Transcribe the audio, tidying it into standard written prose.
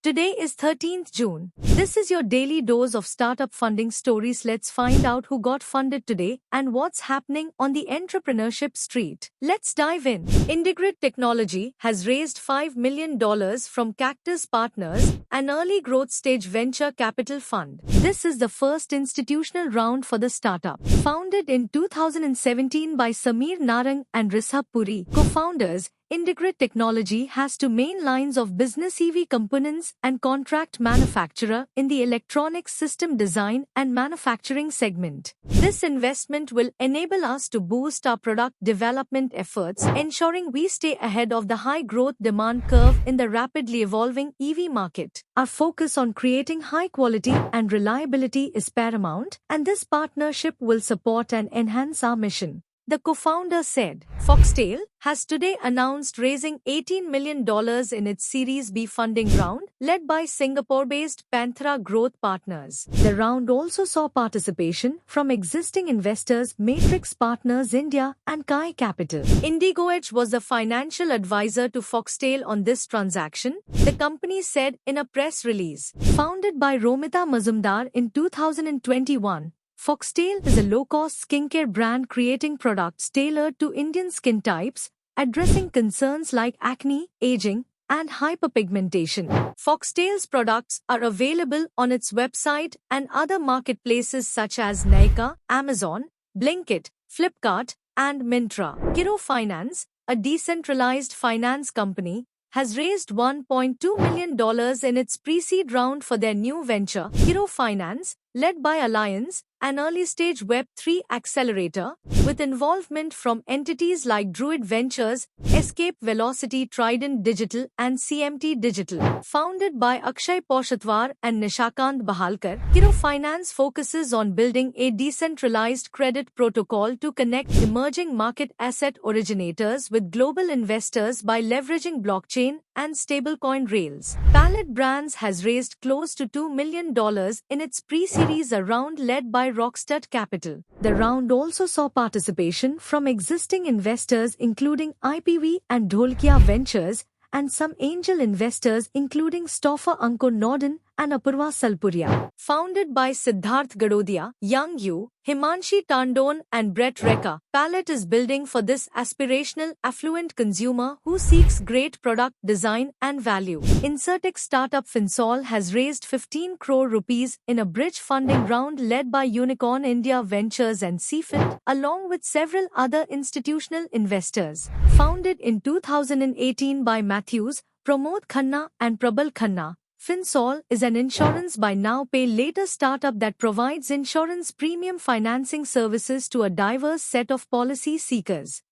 Today is 13th June. This is your daily dose of startup funding stories. Let's find out who got funded today and what's happening on the entrepreneurship street. Let's dive in. IndiGrid Technology has raised $5 million from Cactus Partners, an early growth stage venture capital fund. This is the first institutional round for the startup. Founded in 2017 by Sameer Narang and Rishabh Puri, co-founders, IndiGrid Technology has two main lines of business: EV components and contract manufacturer in the electronics system design and manufacturing segment. This investment will enable us to boost our product development efforts, ensuring we stay ahead of the high growth demand curve in the rapidly evolving EV market. Our focus on creating high quality and reliability is paramount, and this partnership will support and enhance our mission. The co-founder said. Foxtail has today announced raising $18 million in its Series B funding round, led by Singapore-based Panthera Growth Partners. The round also saw participation from existing investors Matrix Partners India and Kai Capital. IndiGoEdge was the financial advisor to Foxtail on this transaction, the company said in a press release. Founded by Romita Mazumdar in 2021, Foxtail is a low-cost skincare brand creating products tailored to Indian skin types, addressing concerns like acne, aging, and hyperpigmentation. Foxtail's products are available on its website and other marketplaces such as Nykaa, Amazon, Blinkit, Flipkart, and Myntra. Kiro Finance, a decentralized finance company, has raised $1.2 million in its pre-seed round for their new venture, Kiro Finance, led by Alliance, an early-stage Web3 accelerator, with involvement from entities like Druid Ventures, Escape Velocity, Trident Digital, and CMT Digital. Founded by Akshay Poshatwar and Nishakant Bahalkar, Kiro Finance focuses on building a decentralized credit protocol to connect emerging market asset originators with global investors by leveraging blockchain and stablecoin rails. Palette Brands has raised close to $2 million in its pre-series round led by Rockstud Capital. The round also saw participation from existing investors including IPV and Dholkia Ventures, and some angel investors including Stoffer Ankur Norden and Apurva Salpuria. Founded by Siddharth Gadodia, Young Yu, Himanshi Tandon and Brett Rekha, Palette is building for this aspirational, affluent consumer who seeks great product design and value. Insurtech startup Finsol has raised 15 crore rupees in a bridge funding round led by Unicorn India Ventures and CFIT, along with several other institutional investors. Founded in 2018 by Matthews, Pramod Khanna and Prabal Khanna, Finsol is an insurance buy now pay later startup that provides insurance premium financing services to a diverse set of policy seekers.